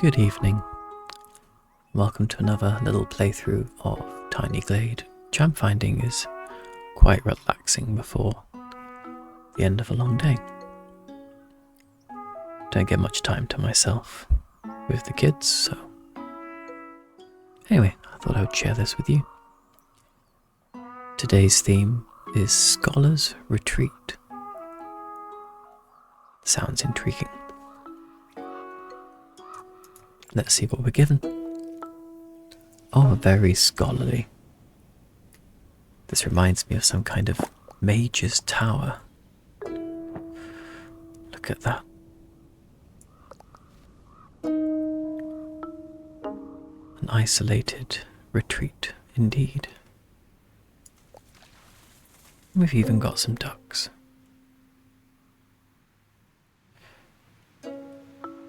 Good evening. Welcome to another little playthrough of Tiny Glade, which I'm finding is quite relaxing before the end of a long day. Don't get much time to myself with the kids, so anyway, I thought I would share this with you. Today's theme is Scholar's Retreat. Sounds intriguing. Let's see what we're given. Oh, very scholarly. This reminds me of some kind of mage's tower. Look at that. An isolated retreat, indeed. We've even got some ducks.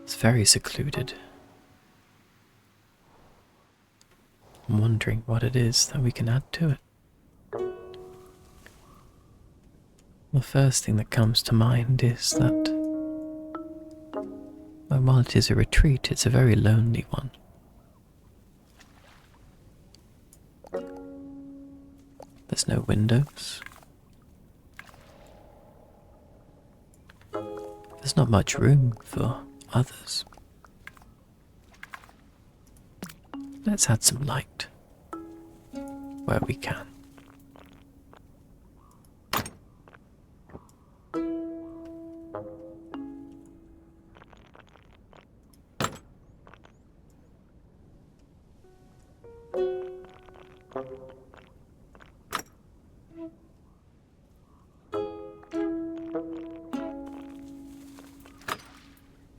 It's very secluded. I'm wondering what it is that we can add to it. The first thing that comes to mind is that, well, while it is a retreat, it's a very lonely one. There's no windows. There's not much room for others. Let's add some light where we can.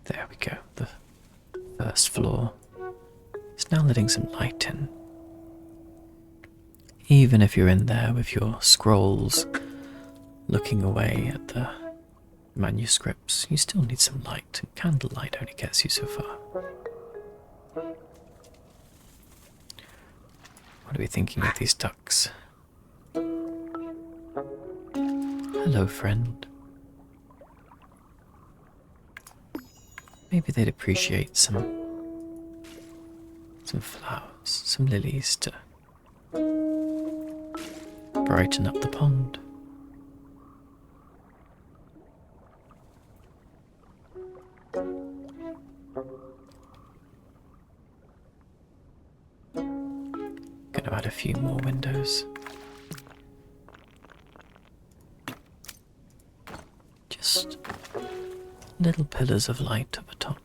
There we go, the first floor. It's now letting some light in. Even if you're in there with your scrolls, looking away at the manuscripts, you still need some light, and candlelight only gets you so far. What are we thinking of these ducks? Hello, friend. Maybe they'd appreciate some flowers, some lilies to brighten up the pond. Gonna add a few more windows. Just little pillars of light at the top.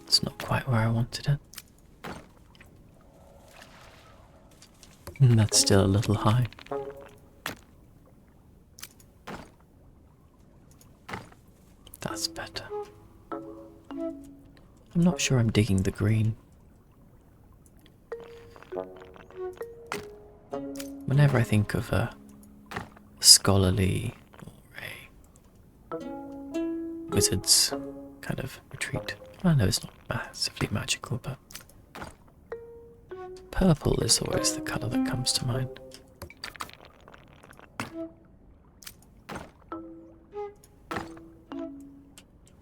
It's not quite where I wanted it. That's still a little high. That's better. I'm not sure I'm digging the green. Whenever I think of a scholarly or a wizard's kind of retreat, I know it's not massively magical, but purple is always the colour that comes to mind.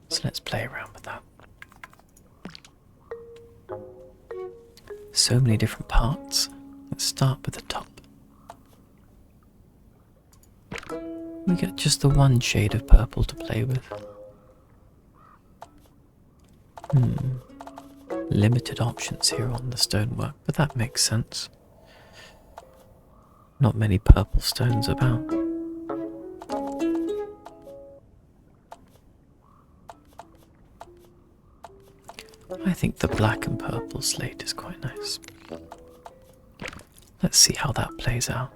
So let's play around with that. So many different parts. Let's start with the top. We get just the one shade of purple to play with. Limited options here on the stonework, but that makes sense. Not many purple stones about. I think the black and purple slate is quite nice. Let's see how that plays out.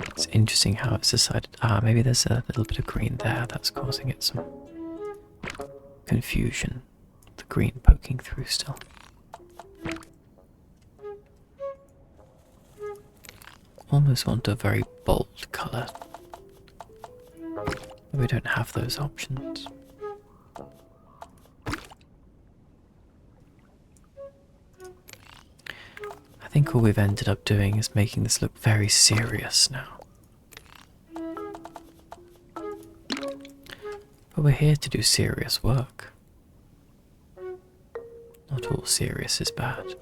It's interesting how it's decided. Maybe there's a little bit of green there that's causing it some confusion. The green poking through still. almost want a very bold colour. But we don't have those options. I think all we've ended up doing is making this look very serious now. But we're here to do serious work. Not all serious is bad.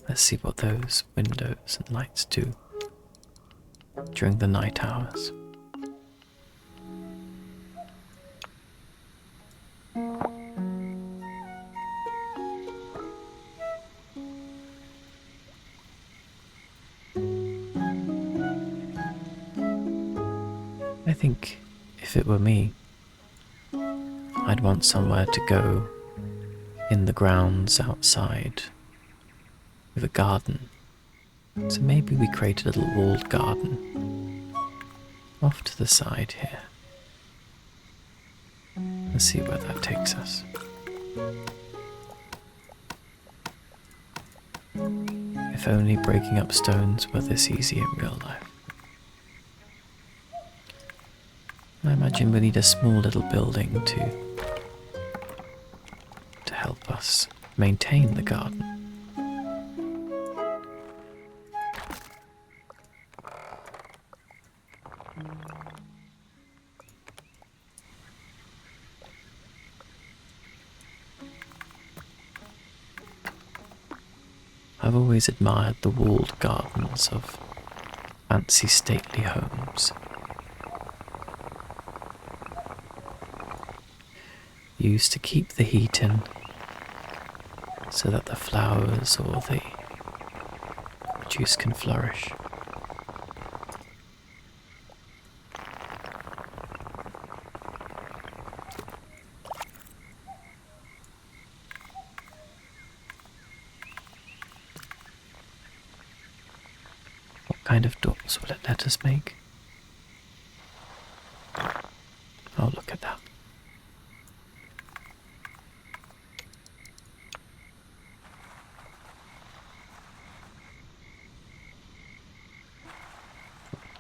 Let's see what those windows and lights do during the night hours. I think if it were me, I'd want somewhere to go in the grounds outside with a garden. So maybe we create a little walled garden off to the side here. Let's see where that takes us. If only breaking up stones were this easy in real life. I imagine we need a small little building to help us maintain the garden. I've always admired the walled gardens of fancy stately homes. Used to keep the heat in so that the flowers or the juice can flourish. What kind of doors will it let us make? Oh, look at that.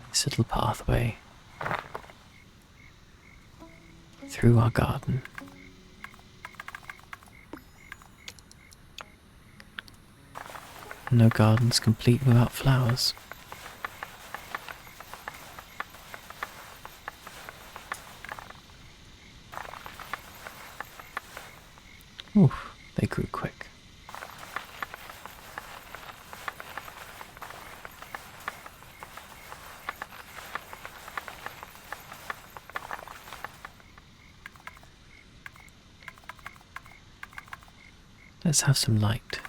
This little pathway through our garden. No garden's complete without flowers. Oof, they grew quick. Let's have some light.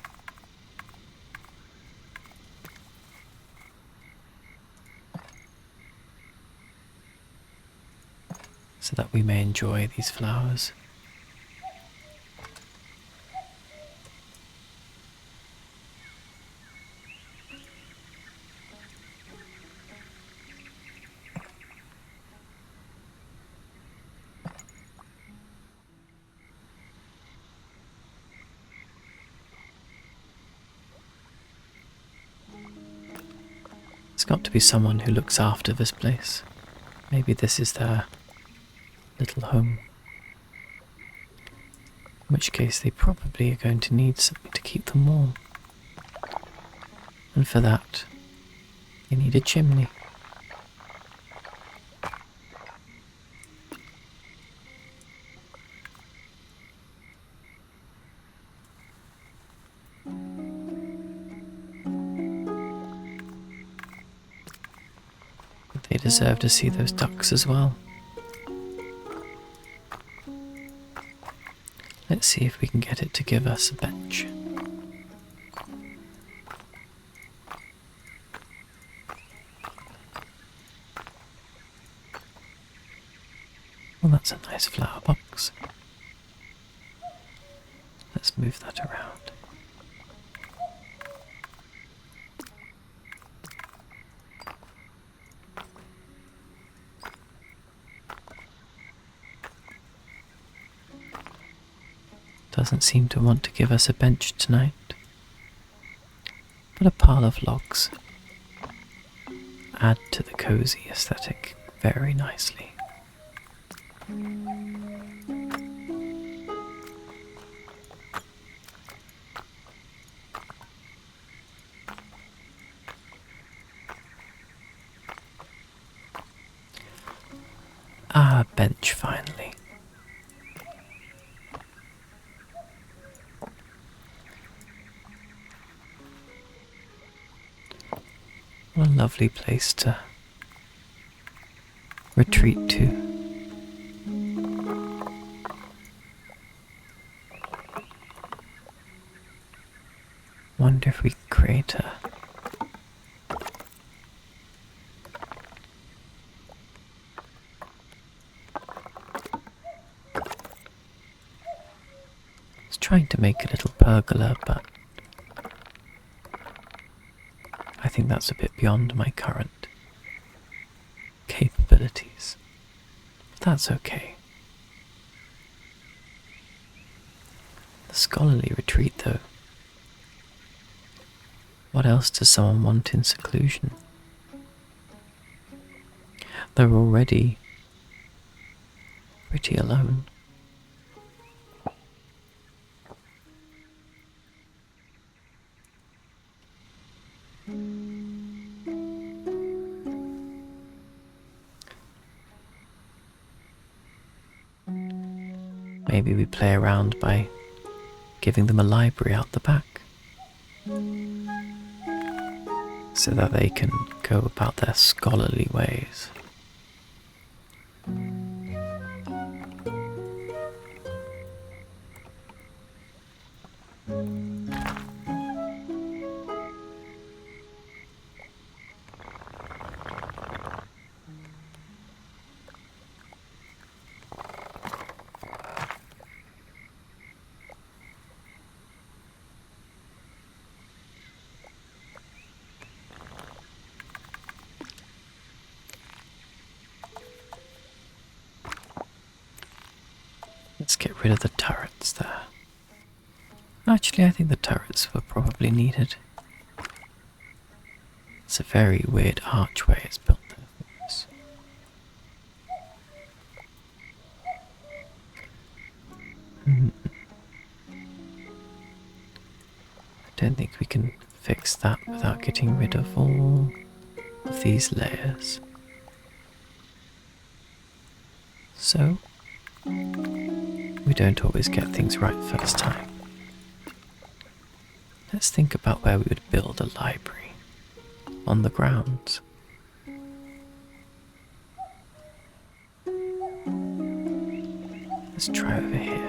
So that we may enjoy these flowers. There's got to be someone who looks after this place. Maybe this is their little home. In which case they probably are going to need something to keep them warm. And for that, they need a chimney. They deserve to see those ducks as well. Let's see if we can get it to give us a bench. Well, that's a nice flower box. Let's move that around. Doesn't seem to want to give us a bench tonight, but a pile of logs. add to the cozy aesthetic very nicely. Ah, bench finally. What a lovely place to retreat to. Wonder if we could create a I was trying to make a little pergola, but I think that's a bit beyond my current capabilities. That's okay. The scholarly retreat, though. What else does someone want in seclusion? They're already pretty alone. Maybe we play around by giving them a library out the back, so that they can go about their scholarly ways. Let's get rid of the turrets there. Actually, I think the turrets were probably needed. It's a very weird archway it's built there for us. I don't think we can fix that without getting rid of all of these layers. So, we don't always get things right first time. Let's think about where we would build a library. On the grounds. Let's try over here.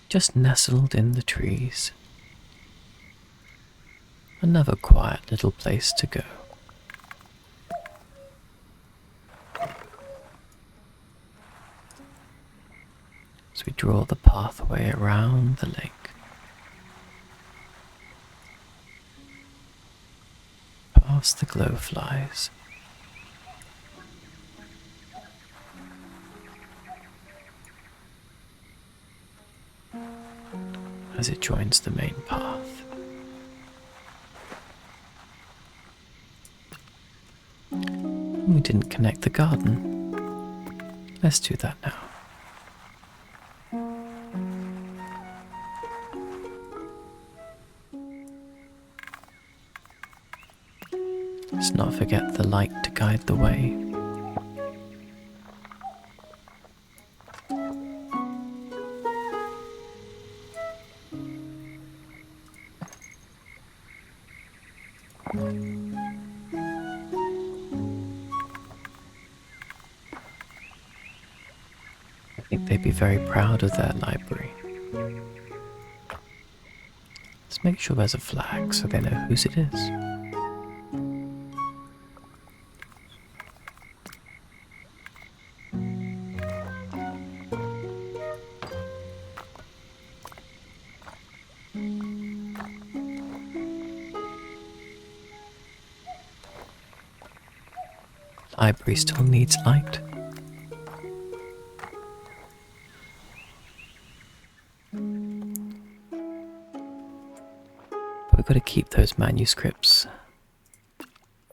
Just nestled in the trees. Another quiet little place to go. As we draw the pathway around the lake. Past the glowflies. As it joins the main path. We didn't connect the garden. Let's do that now. Let's not forget the light to guide the way. I think they'd be very proud of their library. Let's make sure there's a flag so they know whose it is. Library still needs light. But we've got to keep those manuscripts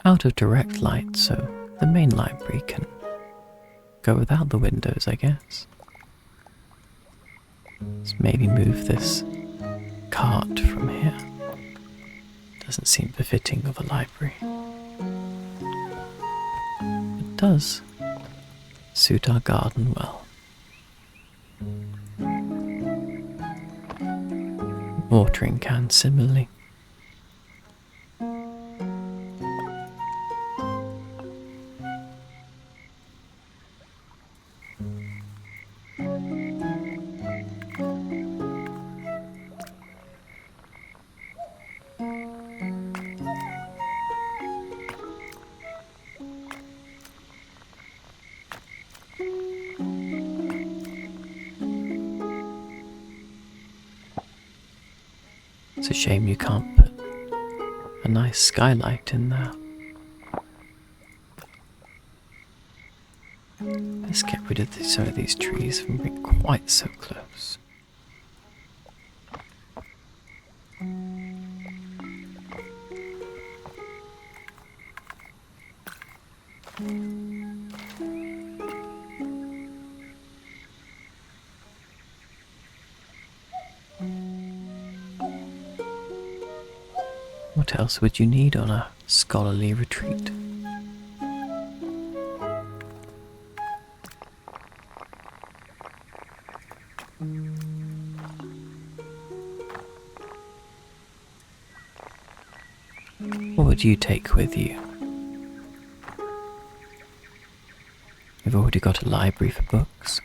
out of direct light so the main library can go without the windows, I guess. Let's maybe move this cart from here. Doesn't seem befitting of a library. It does suit our garden well. Watering can similarly. It's a shame you can't put a nice skylight in there. Let's get rid of some of these trees from being quite so close. What else would you need on a scholarly retreat? What would you take with you? You've already got a library for books.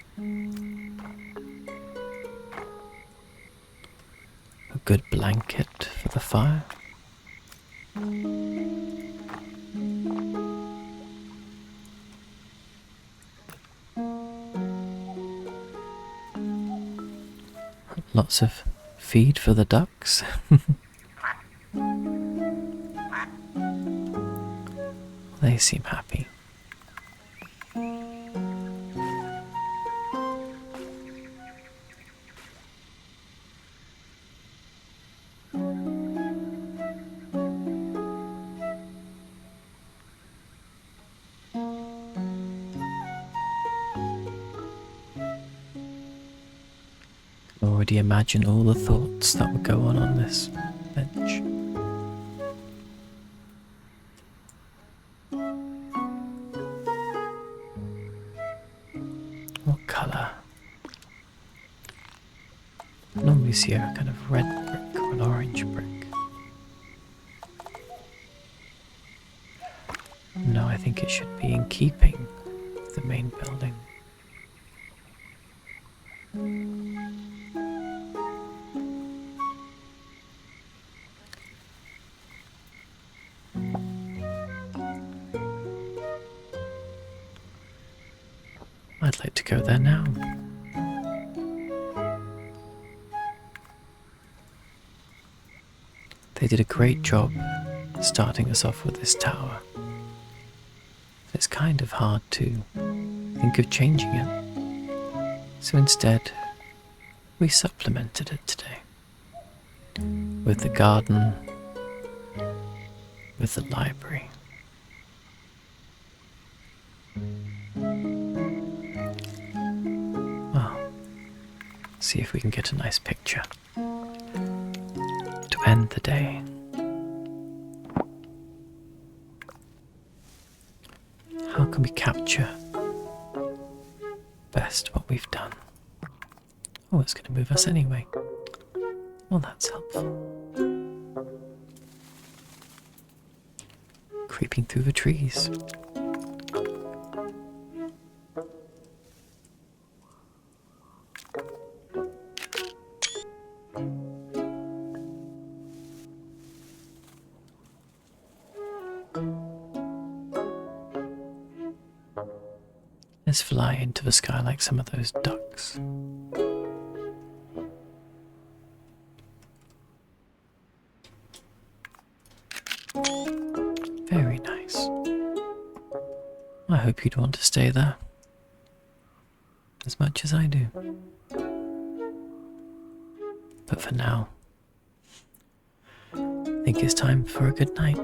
A good blanket for the fire. Lots of feed for the ducks. They seem happy. Already imagine all the thoughts that would go on this bench. What colour? I normally see a kind of red brick or an orange brick. No, I think it should be in keeping with the main building. I'd like to go there now. They did a great job starting us off with this tower. It's kind of hard to think of changing it. So instead, we supplemented it today. With the garden, with the library. Well, see if we can get a nice picture to end the day. How can we capture best what we've done? Oh, it's going to move us anyway. Well, that's helpful. creeping through the trees. Let's fly into the sky like some of those ducks. Very nice. I hope you'd want to stay there as much as I do. But for now, I think it's time for a good night.